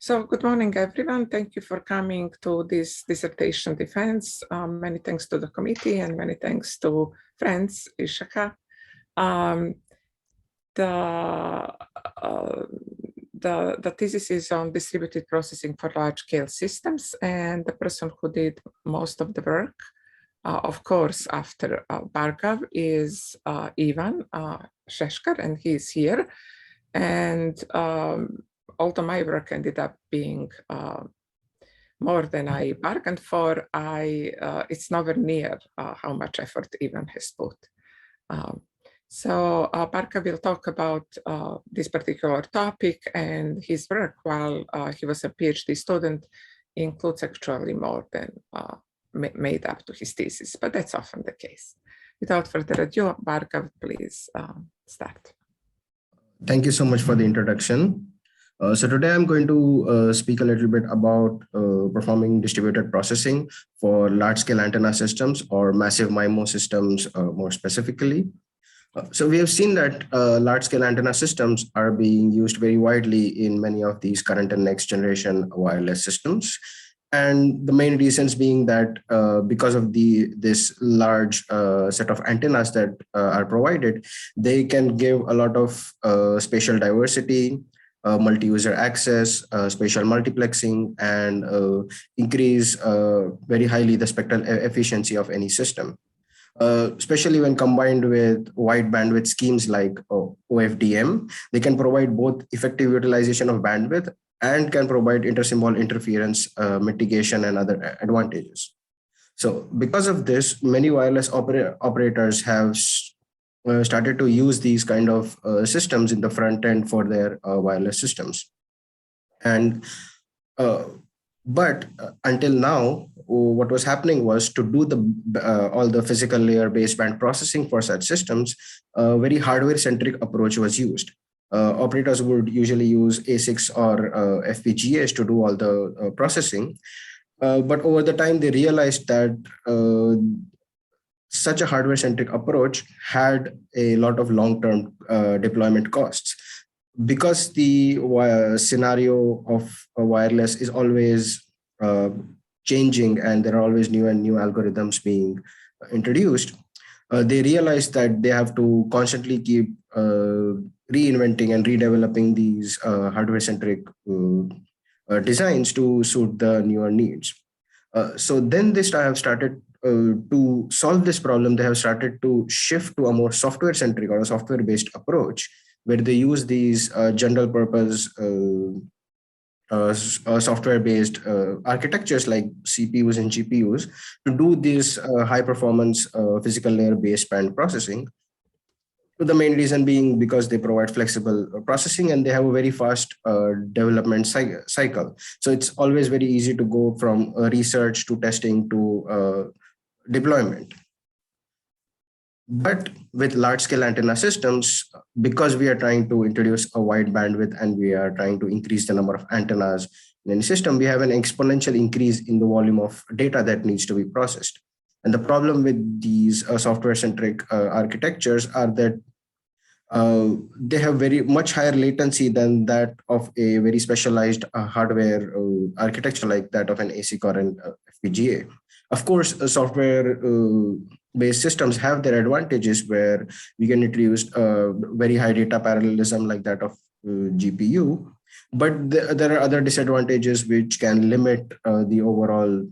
So good morning, everyone. Thank you for coming to this dissertation defense. Many thanks to the committee and many thanks to friends, Ishaka. Um, the, the thesis is on distributed processing for large-scale systems, and the person who did most of the work, of course, after Bhargav, is Ivan Sheshkar, and he is here. And although my work ended up being more than I bargained for, it's nowhere near how much effort Ivan has put. So Bhargav will talk about this particular topic, and his work while he was a PhD student includes actually more than made up to his thesis, but that's often the case. Without further ado, Bhargav, please start. Thank you so much for the introduction. So today I'm going to speak a little bit about performing distributed processing for large-scale antenna systems or massive MIMO systems more specifically. So we have seen that large-scale antenna systems are being used very widely in many of these current and next generation wireless systems. And the main reasons being that because of this large set of antennas that are provided, they can give a lot of spatial diversity, multi-user access, spatial multiplexing, and increase very highly the spectral efficiency of any system. Especially when combined with wide bandwidth schemes like OFDM, they can provide both effective utilization of bandwidth and can provide intersymbol interference mitigation and other advantages. So because of this, many wireless operators have started to use these kind of systems in the front end for their wireless systems. And but until now, what was happening was to do all the physical layer baseband processing for such systems, a very hardware-centric approach was used. Operators would usually use ASICs or FPGAs to do all the processing. But over the time, they realized that such a hardware-centric approach had a lot of long-term deployment costs. Because the scenario of wireless is always changing and there are always new algorithms being introduced, they realize that they have to constantly keep reinventing and redeveloping these hardware-centric designs to suit the newer needs. So then they have started to solve this problem. They have started to shift to a more software-centric or a software-based approach, where they use these general purpose software-based architectures like CPUs and GPUs to do this high performance physical layer baseband processing. The main reason being because they provide flexible processing and they have a very fast development cycle. So it's always very easy to go from research to testing to deployment. But with large-scale antenna systems, because we are trying to introduce a wide bandwidth and we are trying to increase the number of antennas in any system, we have an exponential increase in the volume of data that needs to be processed. And the problem with these software-centric architectures are that they have very much higher latency than that of a very specialized hardware architecture like that of an ASIC or an FPGA. Of course, software-based systems have their advantages where we can introduce very high data parallelism like that of GPU, but there are other disadvantages which can limit the overall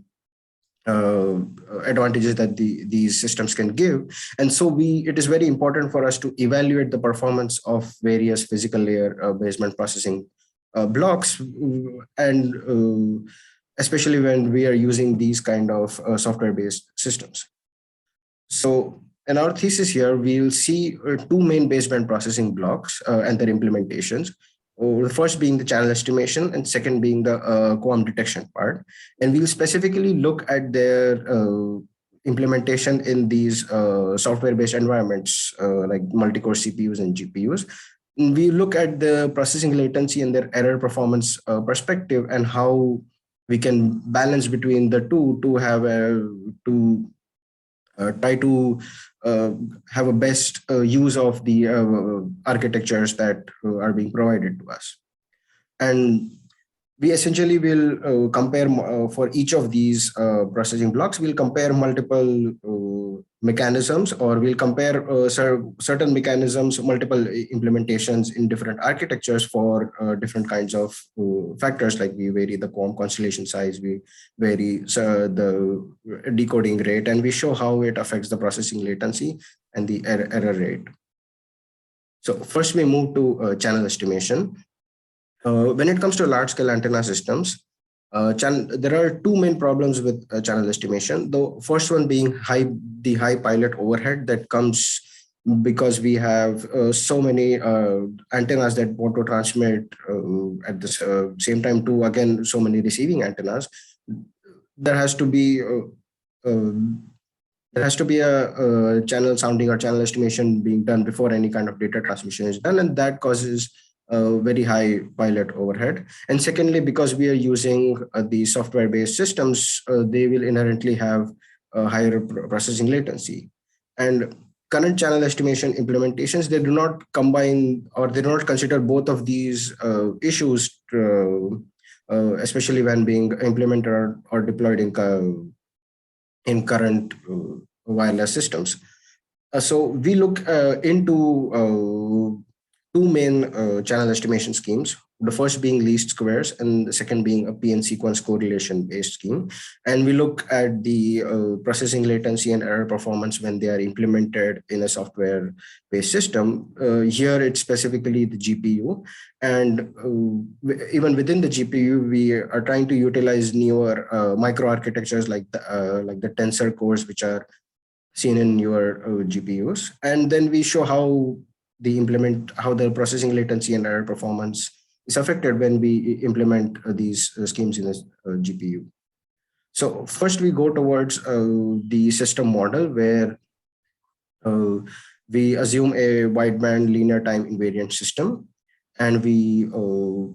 advantages that these systems can give. And so it is very important for us to evaluate the performance of various physical layer baseband processing blocks, and especially when we are using these kind of software-based systems. So in our thesis here, we'll see two main baseband processing blocks and their implementations. The first being the channel estimation and second being the QAM detection part. And we'll specifically look at their implementation in these software-based environments like multi-core CPUs and GPUs. And we look at the processing latency and their error performance perspective and how we can balance between the two to have try to have a best use of the architectures that are being provided to us. And we essentially will compare for each of these processing blocks, we'll compare multiple mechanisms, or we'll compare certain mechanisms, multiple implementations in different architectures for different kinds of factors, like we vary the QAM constellation size, we vary the decoding rate, and we show how it affects the processing latency and the error rate. So first we move to channel estimation. When it comes to large-scale antenna systems, there are two main problems with channel estimation. The first one being the high pilot overhead that comes because we have so many antennas that want to transmit at the same time to, again, so many receiving antennas. There has to be a channel sounding or channel estimation being done before any kind of data transmission is done, and that causes very high pilot overhead. And secondly, because we are using the software-based systems, they will inherently have higher processing latency. And current channel estimation implementations, they do not combine, or they do not consider both of these issues, especially when being implemented or deployed in current wireless systems. So we look into two main channel estimation schemes. The first being least squares, and the second being a PN sequence correlation based scheme. And we look at the processing latency and error performance when they are implemented in a software based system. Here it's specifically the GPU. And even within the GPU, we are trying to utilize newer microarchitectures like the tensor cores, which are seen in your GPUs. And then we show how the processing latency and error performance is affected when we implement these schemes in a GPU. So first we go towards the system model, where we assume a wideband linear time invariant system. And we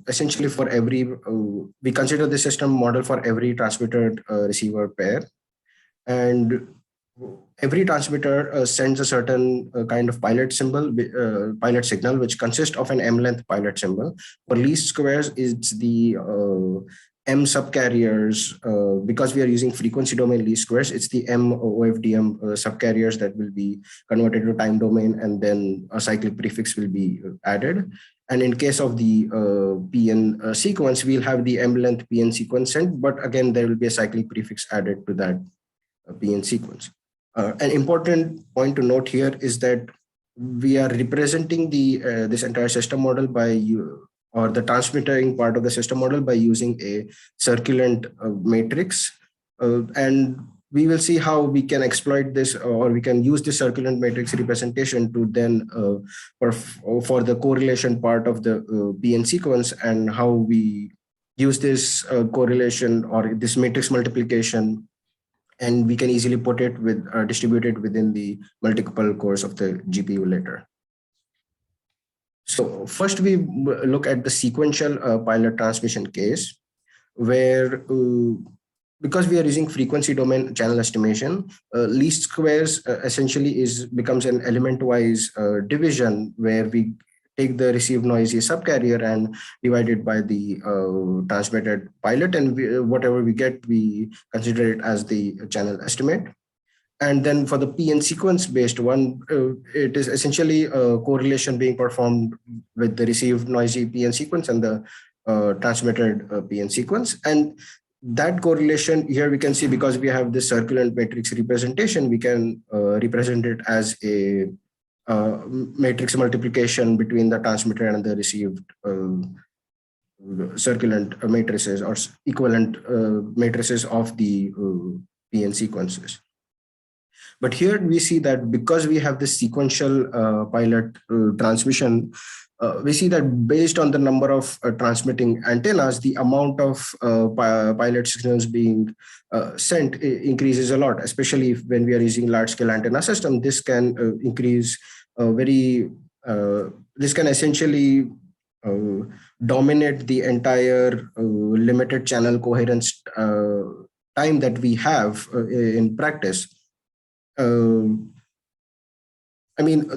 essentially we consider the system model for every transmitted receiver pair. And every transmitter sends a certain kind of pilot signal, which consists of an M-length pilot symbol. For least squares, it's the M subcarriers. Because we are using frequency domain least squares, it's the M OFDM subcarriers that will be converted to time domain, and then a cyclic prefix will be added. And in case of the PN sequence, we'll have the M-length PN sequence sent, but again, there will be a cyclic prefix added to that PN sequence. An important point to note here is that we are representing this entire system model or the transmitting part of the system model by using a circulant matrix. And we will see how we can exploit this, or we can use the circulant matrix representation to then for the correlation part of the PN sequence, and how we use this correlation or this matrix multiplication, and we can easily put it distributed within the multiple cores of the GPU later. So first we look at the sequential pilot transmission case, where because we are using frequency domain channel estimation, least squares essentially becomes an element-wise division, where we take the received noisy subcarrier and divide it by the transmitted pilot, and whatever we get, we consider it as the channel estimate. And then for the PN sequence based one, it is essentially a correlation being performed with the received noisy PN sequence and the transmitted PN sequence. And that correlation here we can see, because we have this circulant matrix representation, we can represent it as a matrix multiplication between the transmitter and the received circulant matrices, or equivalent matrices of the PN sequences. But here we see that because we have this sequential pilot transmission, we see that based on the number of transmitting antennas, the amount of pilot signals being sent increases a lot, especially when we are using large-scale antenna system. This can increase this can essentially dominate the entire limited channel coherence time that we have in practice. I mean,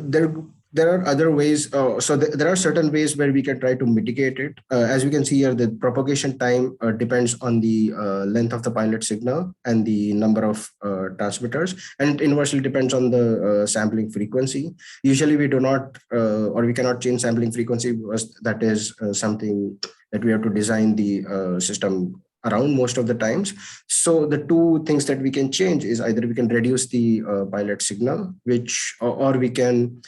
there are other ways. There are certain ways where we can try to mitigate it. As we can see here, the propagation time depends on the length of the pilot signal and the number of transmitters, and it inversely depends on the sampling frequency. Usually we do not, or we cannot change sampling frequency, because that is something that we have to design the system around most of the times. So the two things that we can change is either we can reduce the pilot signal, or we can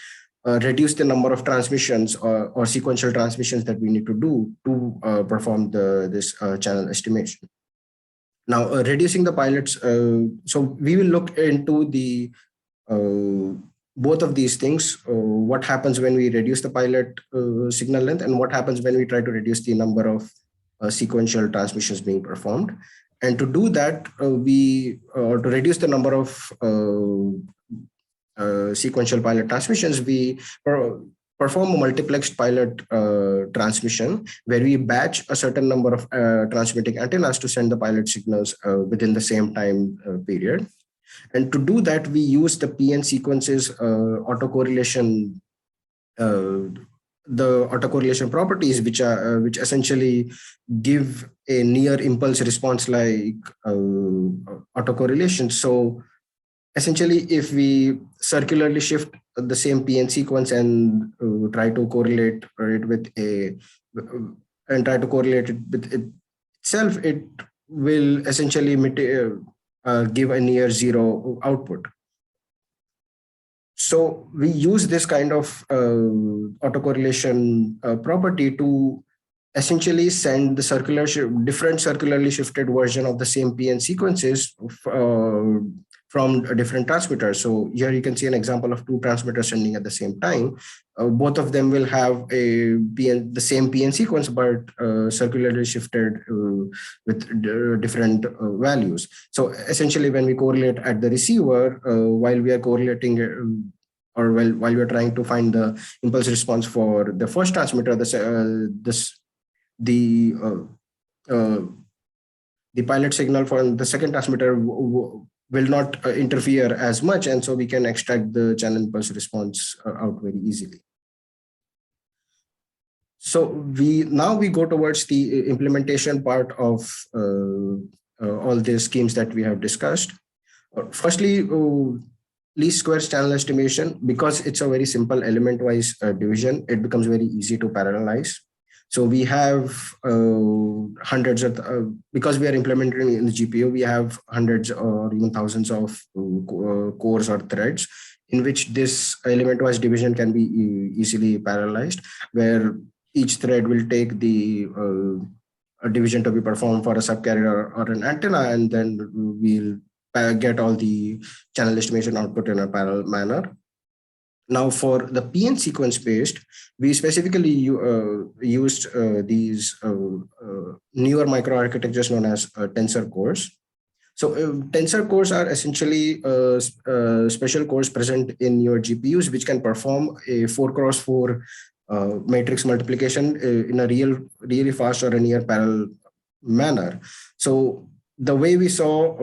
reduce the number of transmissions or sequential transmissions that we need to do to perform this channel estimation. Now, reducing the pilots, so we will look into the both of these things, what happens when we reduce the pilot signal length, and what happens when we try to reduce the number of sequential transmissions being performed. And to do that, to reduce the number of sequential pilot transmissions, we perform a multiplexed pilot transmission, where we batch a certain number of transmitting antennas to send the pilot signals within the same time period. And to do that, we use the PN sequences autocorrelation, the autocorrelation properties, which essentially give a near impulse response like autocorrelation. So essentially, if we circularly shift the same PN sequence and try to correlate it with itself, it will essentially give a near zero output. So we use this kind of autocorrelation property to essentially send the different circularly shifted version of the same PN sequences from a different transmitter. So here you can see an example of two transmitters sending at the same time. Both of them will have the same PN sequence, but circularly shifted with different values. So essentially, when we correlate at the receiver, while we are correlating or while we are trying to find the impulse response for the first transmitter, the pilot signal for the second transmitter will not interfere as much, and so we can extract the channel impulse response out very easily. So now we go towards the implementation part of all these schemes that we have discussed. Firstly, least squares channel estimation. Because it's a very simple element-wise division, it becomes very easy to parallelize. So we have hundreds of, because we are implementing in the GPU, we have hundreds or even thousands of cores or threads in which this element-wise division can be easily parallelized, where each thread will take the division to be performed for a subcarrier or an antenna, and then we'll get all the channel estimation output in a parallel manner. Now, for the PN sequence based, we specifically used these newer microarchitectures known as tensor cores. So tensor cores are essentially special cores present in your GPUs, which can perform a 4x4 matrix multiplication in a really fast or a near parallel manner. So the way we saw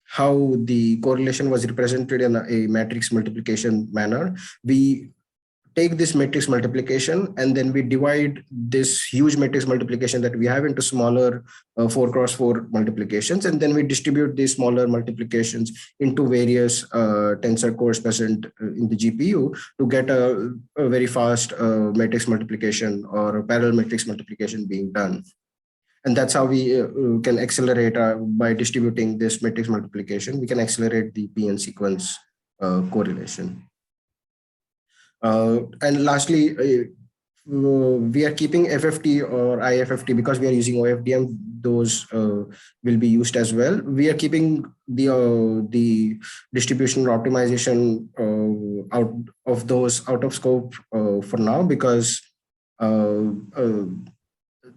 how the correlation was represented in a matrix multiplication manner, we take this matrix multiplication and then we divide this huge matrix multiplication that we have into smaller 4x4 multiplications, and then we distribute these smaller multiplications into various tensor cores present in the GPU to get a very fast matrix multiplication or a parallel matrix multiplication being done. And that's how we can accelerate by distributing this matrix multiplication. We can accelerate the PN sequence correlation. And lastly, we are keeping FFT or IFFT because we are using OFDM. Those will be used as well. We are keeping the distribution optimization out of scope for now, because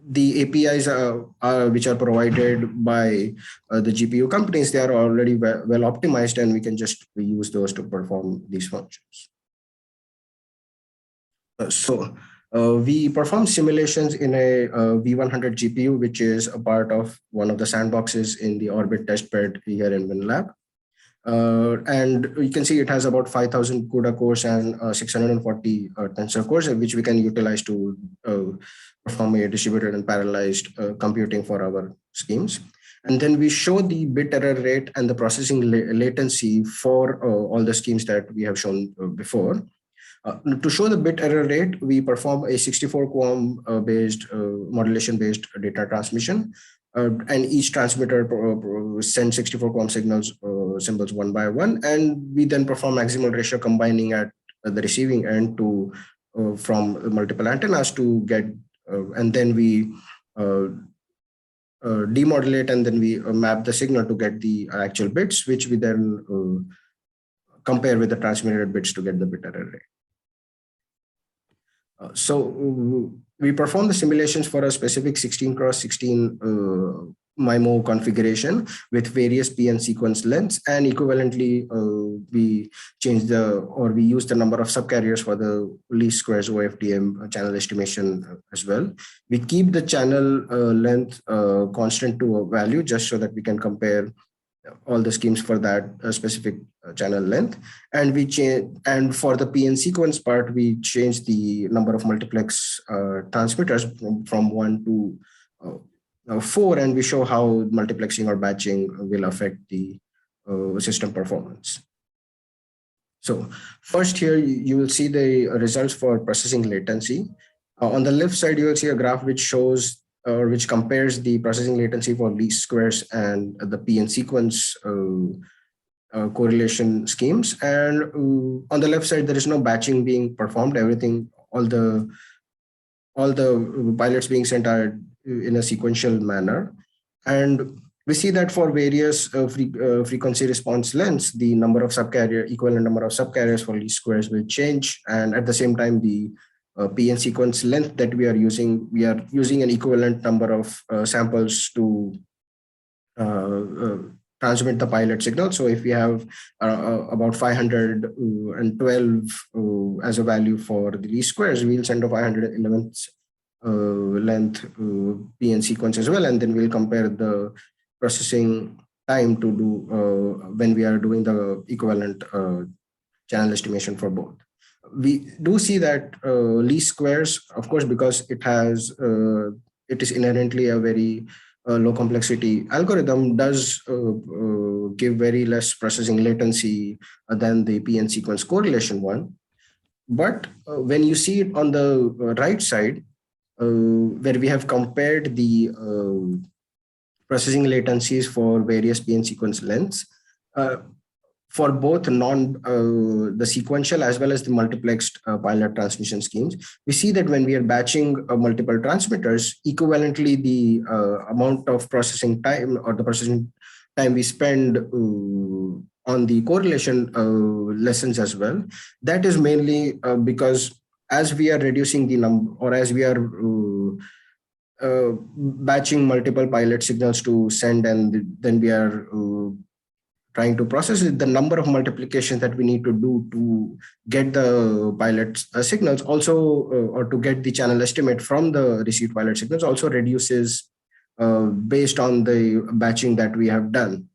the APIs which are provided by the GPU companies, they are already well optimized, and we can just use those to perform these functions. We perform simulations in a V100 GPU, which is a part of one of the sandboxes in the Orbit testbed here in WinLab. And you can see it has about 5,000 CUDA cores and 640 tensor cores, which we can utilize to perform a distributed and parallelized computing for our schemes. And then we show the bit error rate and the processing latency for all the schemes that we have shown before. To show the bit error rate, we perform a 64 QAM based modulation based data transmission. And each transmitter sends 64 QAM signals symbols one by one, and we then perform maximal ratio combining at the receiving end to from multiple antennas to get, and then we demodulate, and then we map the signal to get the actual bits, which we then compare with the transmitted bits to get the bit error rate. So we perform the simulations for a specific 16x16 MIMO configuration with various PN sequence lengths, and equivalently we change we use the number of subcarriers for the least squares OFDM channel estimation as well. We keep the channel length constant to a value just so that we can compare all the schemes for that specific channel length. And we change, and for the PN sequence part, we change the number of multiplex transmitters from 1 to 4, and we show how multiplexing or batching will affect the system performance. So first here, you will see the results for processing latency. On the left side, you will see a graph which shows which compares the processing latency for least squares and the PN sequence correlation schemes. And on the left side, there is no batching being performed. Everything, all the pilots being sent are in a sequential manner. And we see that for various frequency response lengths, the number of equivalent number of subcarriers for least squares will change. And at the same time, the PN sequence length that we are using an equivalent number of samples to transmit the pilot signal. So if we have about 512 as a value for the least squares, we'll send a 511th length PN sequence as well, and then we'll compare the processing time to do when we are doing the equivalent channel estimation for both. We do see that least squares, of course, because it is inherently a very low complexity algorithm, does give very less processing latency than the PN sequence correlation one. But when you see it on the right side, where we have compared the processing latencies for various PN sequence lengths, for both the sequential as well as the multiplexed pilot transmission schemes, we see that when we are batching multiple transmitters, equivalently the amount of processing time or the processing time we spend on the correlation lessons as well. That is mainly because as we are reducing the number, or as we are batching multiple pilot signals to send, and then we are trying to process it, the number of multiplications that we need to do to get the pilot signals also, or to get the channel estimate from the received pilot signals also reduces based on the batching that we have done.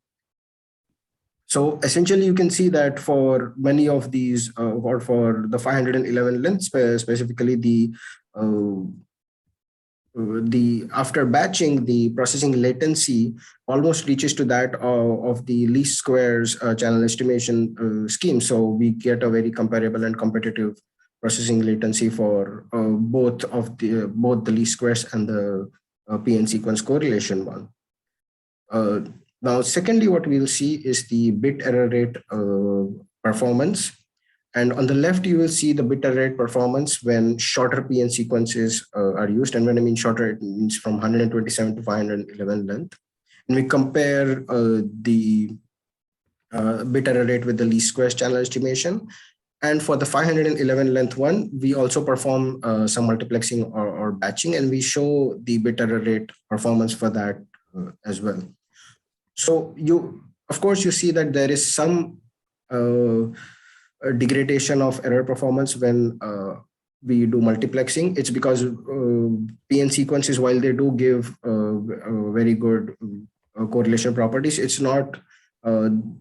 So essentially, you can see that for many of these, or for the 511 length specifically, after batching, the processing latency almost reaches to that of the least squares channel estimation scheme. So we get a very comparable and competitive processing latency for both the least squares and the PN sequence correlation one. Now, secondly, what we'll see is the bit error rate performance. And on the left, you will see the bit error rate performance when shorter PN sequences are used. And when I mean shorter, it means from 127 to 511 length. And we compare the bit error rate with the least squares channel estimation. And for the 511 length one, we also perform some multiplexing or batching, and we show the bit error rate performance for that as well. So of course, you see that there is some degradation of error performance when we do multiplexing. It's because PN sequences, while they do give very good correlation properties, it's not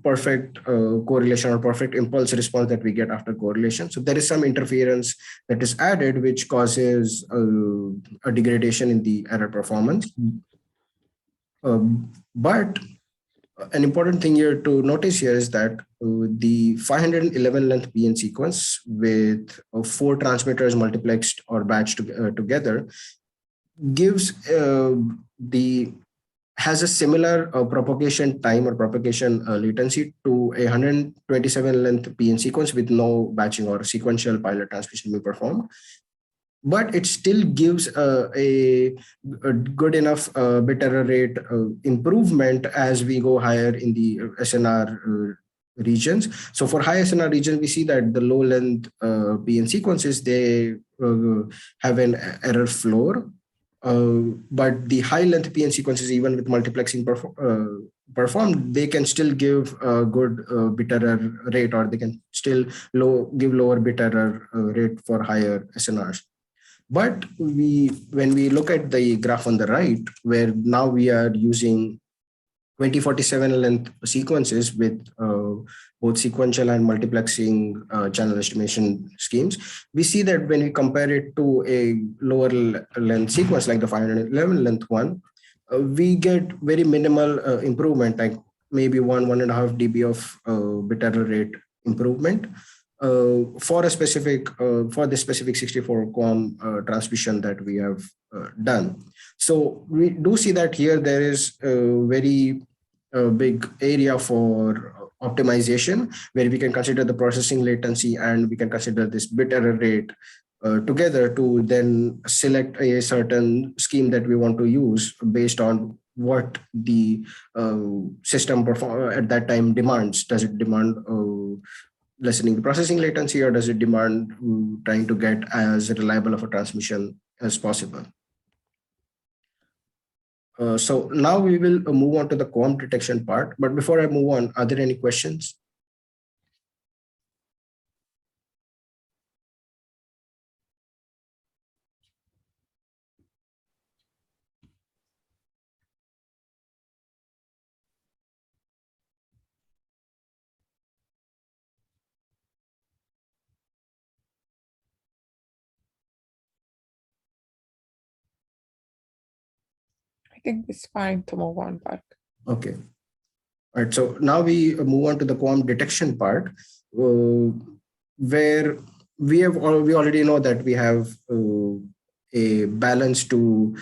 perfect correlation or perfect impulse response that we get after correlation. So there is some interference that is added, which causes a degradation in the error performance. But an important thing here to notice here is that the 511 length PN sequence with 4 transmitters multiplexed or batched together gives has a similar propagation time or propagation latency to a 127 length PN sequence with no batching or sequential pilot transmission being performed. But it still gives a good enough bit error rate improvement as we go higher in the SNR regions. So for high SNR region, we see that the low length PN sequences, they have an error floor. But the high length PN sequences, even with multiplexing performed, they can still give a good bit error rate, or they can still give lower bit error rate for higher SNRs. But when we look at the graph on the right, where now we are using 2047 length sequences with both sequential and multiplexing channel estimation schemes, we see that when we compare it to a lower length sequence like the 511 length one, we get very minimal improvement, like maybe 1.5 dB of bit error rate improvement for a specific for the specific 64 QAM transmission that we have done. So we do see that here there is a very big area for optimization, where we can consider the processing latency and we can consider this bit error rate together to then select a certain scheme that we want to use based on what the system at that time demands. Does it demand lessening the processing latency, or does it demand trying to get as reliable of a transmission as possible? So now we will move on to the QAM detection part. But before I move on, are there any questions? I think it's fine to move on back. Okay. All right. So now we move on to the QAM detection part, where we already know that we have a balance to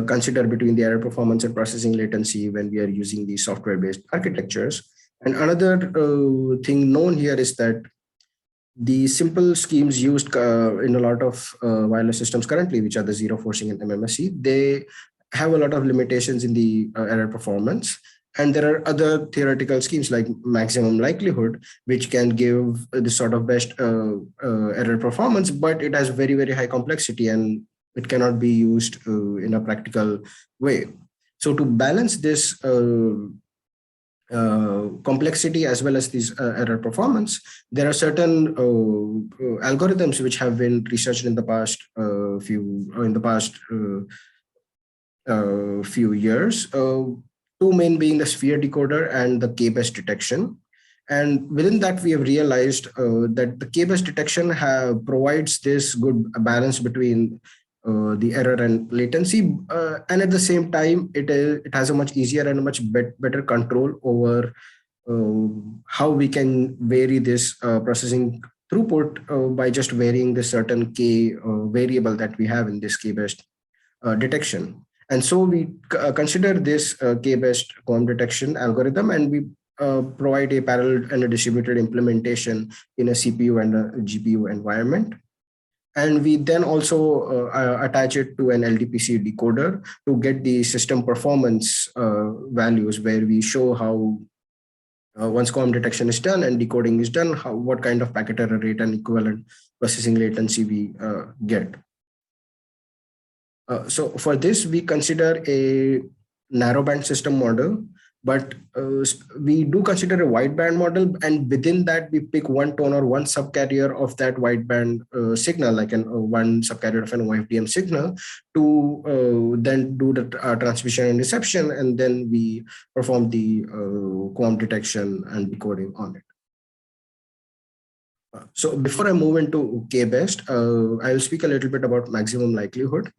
consider between the error performance and processing latency when we are using these software-based architectures. And another thing known here is that the simple schemes used in a lot of wireless systems currently, which are the zero forcing and MMSE, they have a lot of limitations in the error performance. And there are other theoretical schemes like maximum likelihood, which can give this sort of best error performance, but it has very, very high complexity and it cannot be used in a practical way. So to balance this complexity as well as this error performance, there are certain algorithms which have been researched in the past few years. Two main being the sphere decoder and the K-based detection. And within that, we have realized that the K-based detection provides this good balance between the error and latency, and at the same time, it has a much easier and a much better control over how we can vary this processing throughput by just varying the certain K variable that we have in this K-based detection. And so we consider this K-based QAM detection algorithm, and we provide a parallel and a distributed implementation in a CPU and a GPU environment. And we then also attach it to an LDPC decoder to get the system performance values, where we show how once QAM detection is done and decoding is done, what kind of packet error rate and equivalent processing latency we get. So for this, we consider a narrowband system model But we do consider a wideband model, and within that we pick one tone or one subcarrier of that wideband signal, like one subcarrier of an OFDM signal, to then do the transmission and reception, and then we perform the QAM detection and decoding on it. So before I move into K-based, I will speak a little bit about maximum likelihood.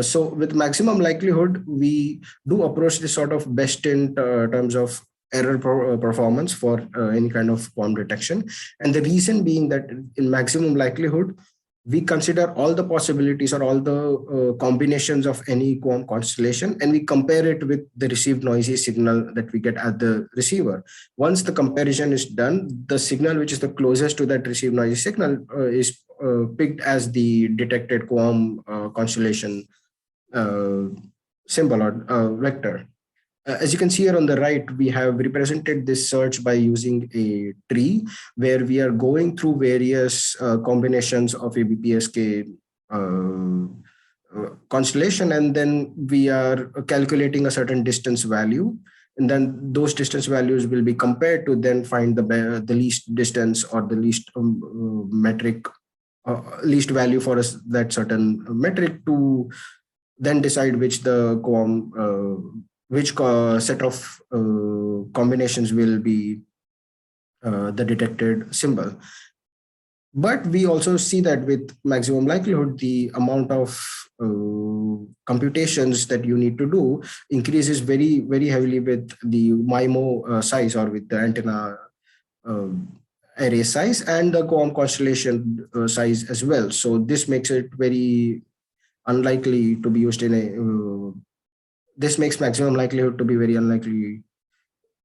So with maximum likelihood, we do approach this sort of best in terms of error performance for any kind of QAM detection. And the reason being that in maximum likelihood, we consider all the possibilities or all the combinations of any QAM constellation, and we compare it with the received noisy signal that we get at the receiver. Once the comparison is done, the signal which is the closest to that received noisy signal is picked as the detected QAM constellation symbol or vector. As you can see here on the right, we have represented this search by using a tree where we are going through various combinations of a BPSK constellation, and then we are calculating a certain distance value. And then those distance values will be compared to then find the least distance or the least metric, least value for us, that certain metric, to then decide which the QAM which set of combinations will be the detected symbol. But we also see that with maximum likelihood, the amount of computations that you need to do increases very, very heavily with the MIMO size, or with the antenna array size, and the QAM constellation size as well. So this makes it very unlikely to be used in a this makes maximum likelihood to be very unlikely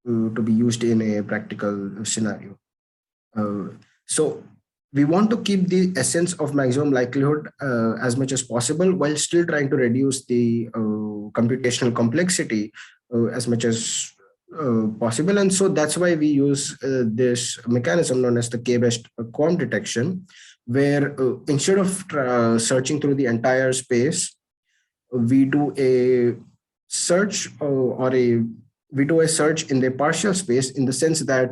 to be used in a practical scenario. So we want to keep the essence of maximum likelihood as much as possible, while still trying to reduce the computational complexity as much as possible. And so that's why we use this mechanism known as the K-based QAM detection, where instead of searching through the entire space, we do a search we do a search in the partial space, in the sense that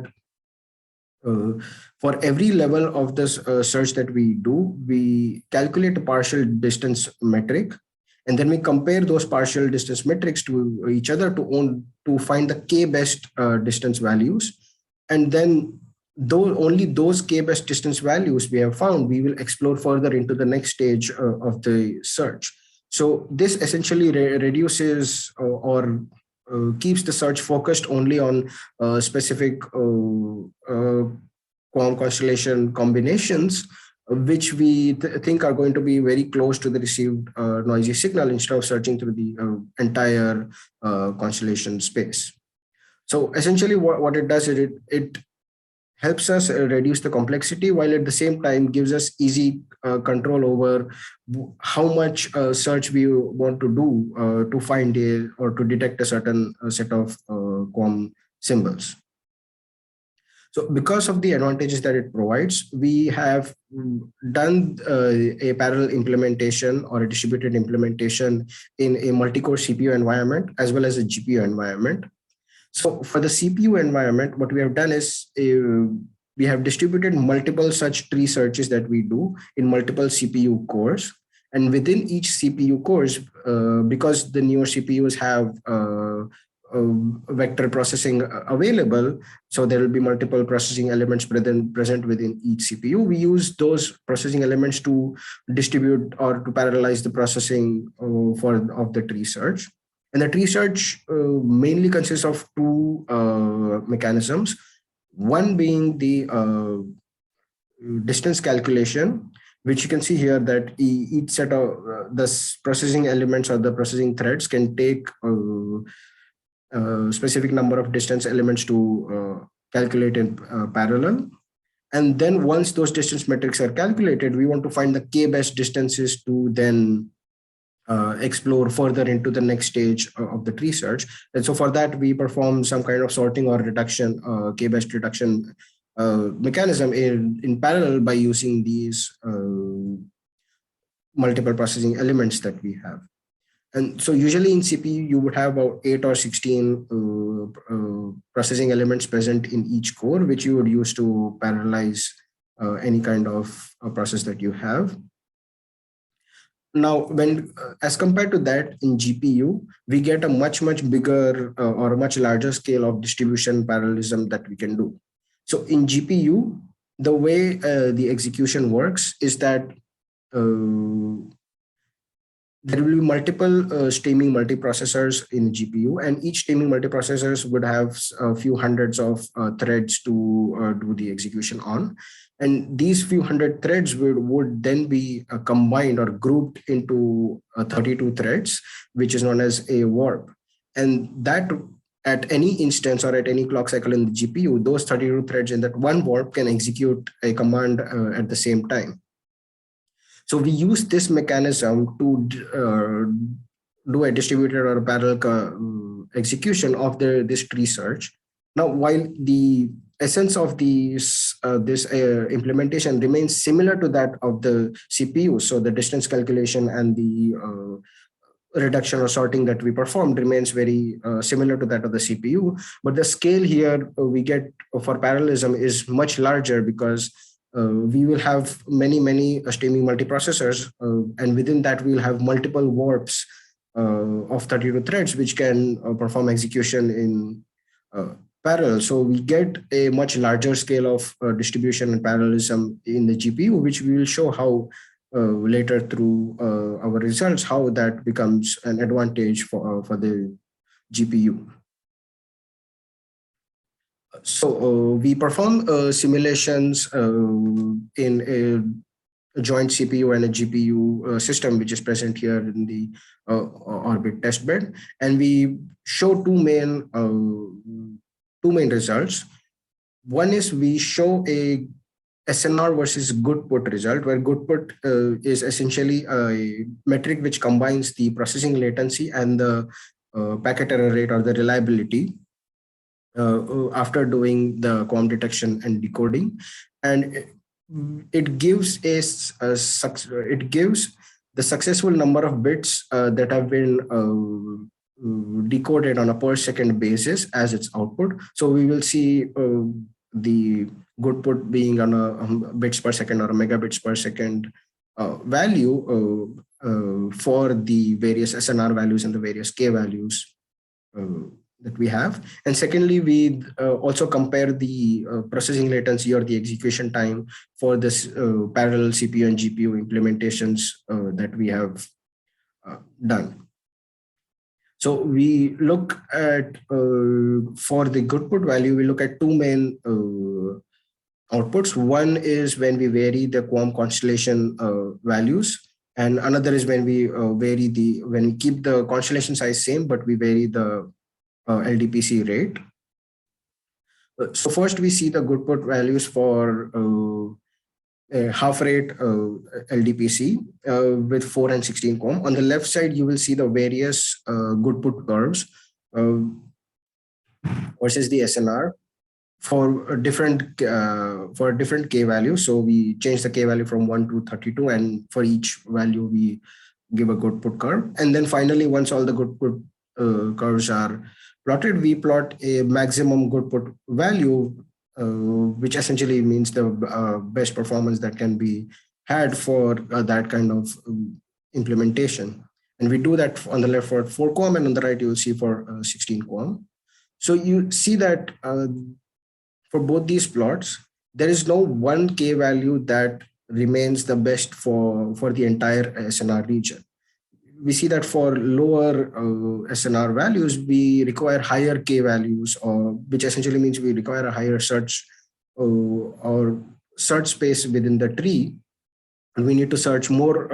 for every level of this search that we do, we calculate a partial distance metric, and then we compare those partial distance metrics to each other to find the K-best distance values. And then only those K-best distance values we have found, we will explore further into the next stage of the search. So this essentially reduces or keeps the search focused only on specific QAM constellation combinations, which we think are going to be very close to the received noisy signal, instead of searching through the entire constellation space. So essentially what it does is it helps us reduce the complexity, while at the same time gives us easy control over how much search we want to do to find or to detect a certain set of QAM symbols. So because of the advantages that it provides, we have done a parallel implementation or a distributed implementation in a multi-core CPU environment as well as a GPU environment. So for the CPU environment, what we have done is we have distributed multiple such tree searches that we do in multiple CPU cores. And within each CPU cores, because the newer CPUs have vector processing available, so there will be multiple processing elements present within each CPU. We use those processing elements to distribute or to parallelize the processing of the tree search. And the tree search mainly consists of two mechanisms. One being the distance calculation, which you can see here that each set of the processing elements or the processing threads can take a specific number of distance elements to calculate in parallel. And then once those distance metrics are calculated, we want to find the K-best distances to then explore further into the next stage of the tree search. And so for that, we perform some kind of sorting or reduction, K-best reduction mechanism in parallel by using these multiple processing elements that we have. And so usually in CPU, you would have about 8 or 16 processing elements present in each core, which you would use to parallelize any kind of process that you have. Now, as compared to that in GPU, we get a much bigger or a much larger scale of distribution parallelism that we can do. So in GPU, the way the execution works is that there will be multiple streaming multiprocessors in GPU, and each streaming multiprocessors would have a few hundreds of threads to do the execution on. And these few hundred threads would then be combined or grouped into 32 threads, which is known as a warp. And that at any instance or at any clock cycle in the GPU, those 32 threads in that one warp can execute a command at the same time. So we use this mechanism to do a distributed or parallel execution of this tree search. Now, while the essence of this implementation remains similar to that of the CPU, so the distance calculation and the reduction or sorting that we performed remains very similar to that of the CPU, but the scale here we get for parallelism is much larger because we will have many streaming multiprocessors, and within that we'll have multiple warps of 32 threads, which can perform execution in parallel. So we get a much larger scale of distribution and parallelism in the GPU, which we will show how later through our results, how that becomes an advantage for the GPU. So we perform simulations in a joint CPU and a GPU system, which is present here in the orbit testbed, and we show two main results. One is we show a SNR versus Goodput result, where Goodput is essentially a metric which combines the processing latency and the packet error rate or the reliability after doing the QAM detection and decoding, and it gives the successful number of bits that have been decoded on a per second basis as its output. So we will see the Goodput being on a bits per second or a megabits per second value for the various SNR values and the various K values that we have. And secondly, we also compare the processing latency or the execution time for this parallel CPU and GPU implementations that we have done. So we look at, for the Goodput value, we look at two main outputs. One is when we vary the QAM constellation values, and another is when we when we keep the constellation size same, but we vary the LDPC rate. So first we see the Goodput values for half rate LDPC with 4 and 16 QAM. On the left side, you will see the various Goodput curves versus the SNR for different K values. So we change the K value from 1 to 32, and for each value we give a Goodput curve. And then finally, once all the Goodput curves are plotted, we plot a maximum Goodput value, which essentially means the best performance that can be had for that kind of implementation. And we do that on the left for 4 QAM, and on the right you will see for 16 QAM. So you see that for both these plots, there is no one K value that remains the best for the entire SNR region. We see that for lower SNR values, we require higher K values, which essentially means we require a higher search or search space within the tree. And we need to search more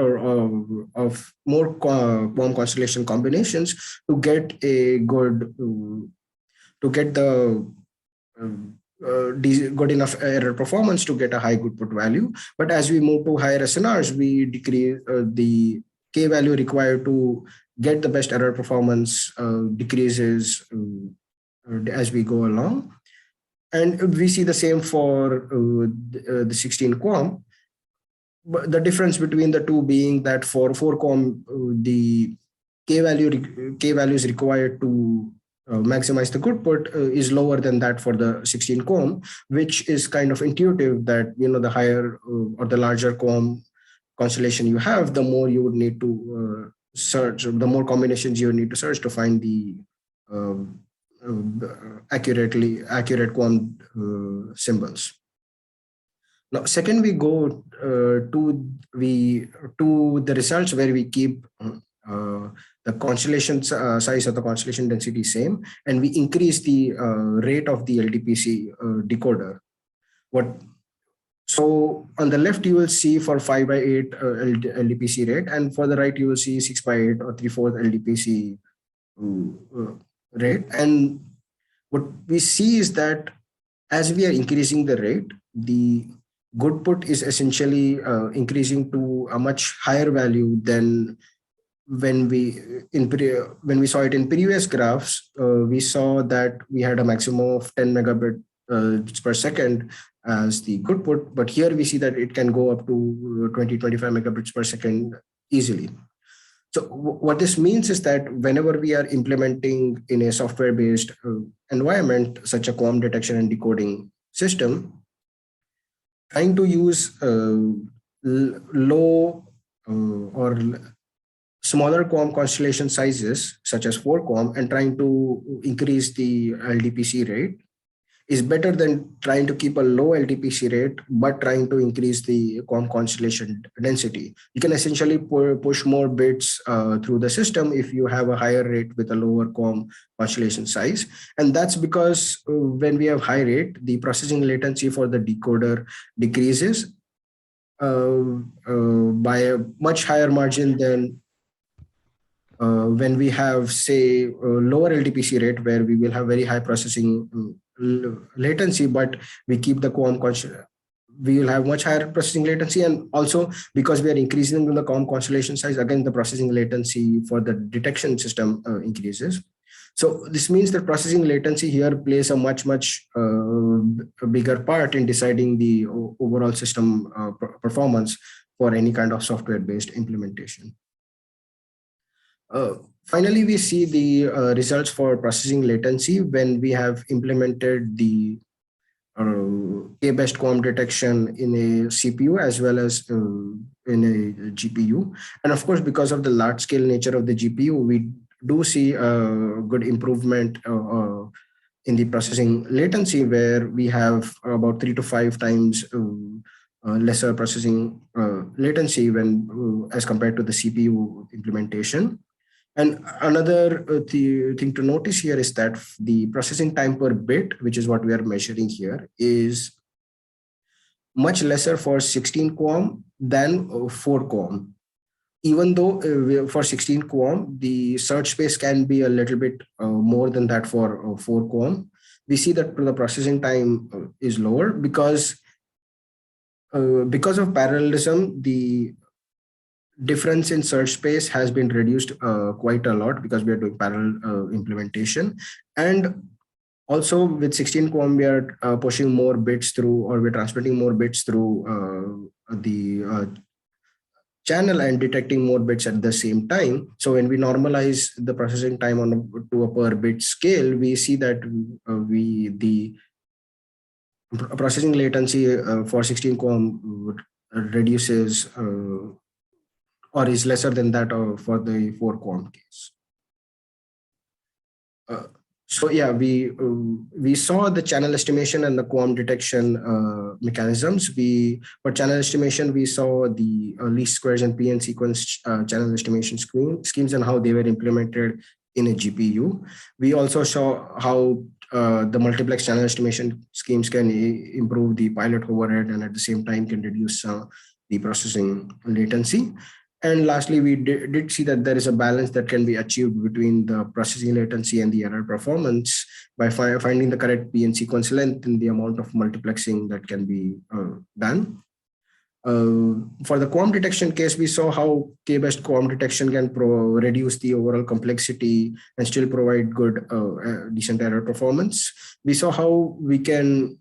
QAM constellation combinations to get a good, good enough error performance to get a high Goodput value. But as we move to higher SNRs, we decrease the K value required to get the best error performance decreases as we go along. And we see the same for the 16 QAM. But the difference between the two being that for 4 QAM, the k values required to maximize the Goodput is lower than that for the 16 QAM, which is kind of intuitive that the higher or the larger QAM constellation you have, the more you would need to search, the more combinations you would need to search to find the accurate QAM symbols. Now, second, we go to the results where we keep the constellation size of the constellation density same, and we increase the rate of the LDPC decoder. So on the left, you will see for 5/8 LDPC rate, and for the right, you will see 6/8 or 3/4 LDPC rate. And what we see is that as we are increasing the rate, the Goodput is essentially increasing to a much higher value than when we saw it in previous graphs. We saw that we had a maximum of 10 megabit per second as the Goodput, but here we see that it can go up to 20-25 megabits per second easily. So what this means is that whenever we are implementing in a software-based environment, such a QAM detection and decoding system, trying to use low or smaller QAM constellation sizes, such as 4 QAM, and trying to increase the LDPC rate is better than trying to keep a low LDPC rate, but trying to increase the QAM constellation density. You can essentially push more bits through the system if you have a higher rate with a lower QAM constellation size. And that's because when we have high rate, the processing latency for the decoder decreases by a much higher margin than when we have, say, lower LDPC rate, where we will have very high processing latency, but we keep the QAM constellation. We will have much higher processing latency, and also because we are increasing the QAM constellation size, again, the processing latency for the detection system increases. So this means that processing latency here plays a much bigger part in deciding the overall system performance for any kind of software-based implementation. Finally, we see the results for processing latency when we have implemented the K-based QAM detection in a CPU as well as in a GPU. And of course, because of the large scale nature of the GPU, we do see a good improvement in the processing latency, where we have about 3 to 5 times lesser processing latency when as compared to the CPU implementation. And another thing to notice here is that the processing time per bit, which is what we are measuring here, is much lesser for 16 QAM than 4 QAM. Even though for 16 QAM, the search space can be a little bit more than that for 4 QAM, we see that the processing time is lower because of parallelism. The difference in search space has been reduced quite a lot because we are doing parallel implementation. And also with 16 QAM, we are pushing more bits through, or we're transmitting more bits through the channel and detecting more bits at the same time. So when we normalize the processing time to a per bit scale, we see that the processing latency for 16 QAM reduces or is lesser than that for the 4 QAM case. So yeah, we saw the channel estimation and the QAM detection mechanisms. For channel estimation, we saw the least squares and PN sequence channel estimation schemes and how they were implemented in a GPU. We also saw how the multiplex channel estimation schemes can improve the pilot overhead and at the same time can reduce the processing latency. And lastly, we did see that there is a balance that can be achieved between the processing latency and the error performance by finding the correct PN sequence length and the amount of multiplexing that can be done. For the QAM detection case, we saw how K-based QAM detection can reduce the overall complexity and still provide good, decent error performance. We saw how we can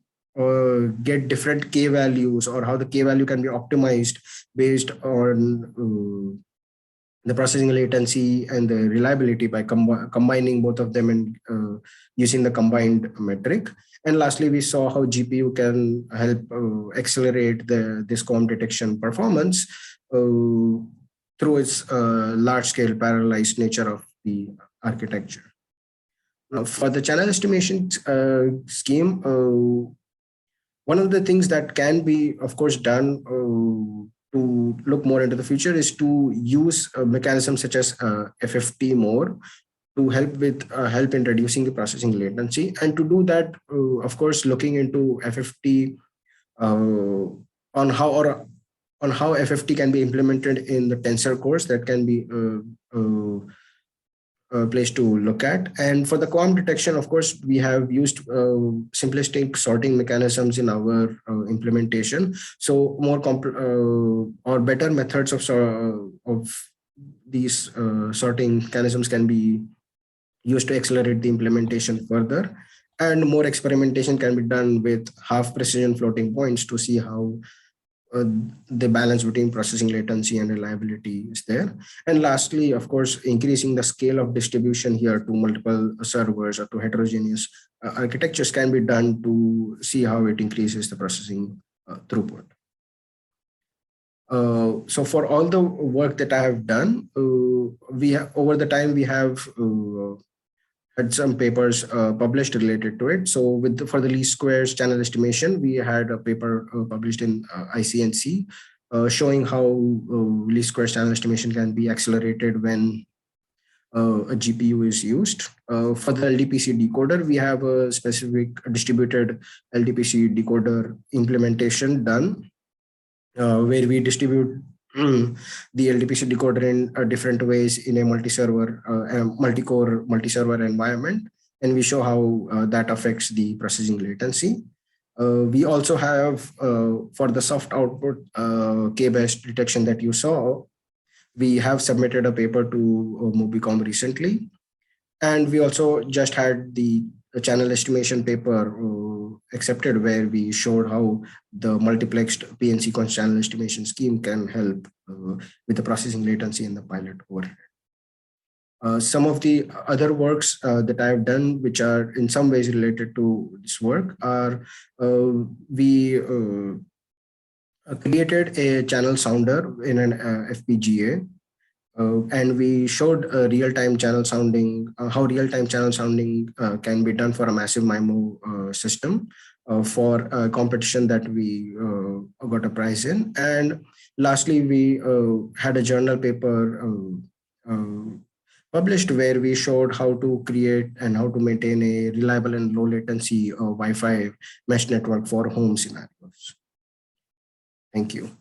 get different K values, or how the K value can be optimized based on the processing latency and the reliability by combining both of them and using the combined metric. And lastly, we saw how GPU can help accelerate this COM detection performance through its large-scale parallelized nature of the architecture. Now, for the channel estimation scheme, one of the things that can be, of course, done to look more into the future is to use mechanisms such as FFT more to help in reducing the processing latency. And to do that, of course, looking into FFT on how FFT can be implemented in the tensor cores, that can be place to look at. And for the QAM detection, of course, we have used simplistic sorting mechanisms in our implementation. So more or better methods of these sorting mechanisms can be used to accelerate the implementation further. And more experimentation can be done with half precision floating points to see how the balance between processing latency and reliability is there. And lastly, of course, increasing the scale of distribution here to multiple servers or to heterogeneous architectures can be done to see how it increases the processing throughput. So for all the work that I have done, over the time we have had some papers published related to it. So for the least squares channel estimation, we had a paper published in ICNC showing how least squares channel estimation can be accelerated when a GPU is used. For the LDPC decoder, we have a specific distributed LDPC decoder implementation done where we distribute the LDPC decoder in different ways in a multi-server, multi-core, multi-server environment, and we show how that affects the processing latency. We also have, for the soft output K-based detection that you saw, we have submitted a paper to Mobicom recently, and we also just had the channel estimation paper accepted, where we showed how the multiplexed PN sequence channel estimation scheme can help with the processing latency in the pilot overhead. Some of the other works that I've done, which are in some ways related to this work, are we created a channel sounder in an FPGA. And we showed real-time channel sounding, how real-time channel sounding can be done for a massive MIMO system for a competition that we got a prize in. And lastly, we had a journal paper published where we showed how to create and how to maintain a reliable and low latency Wi-Fi mesh network for home scenarios. Thank you.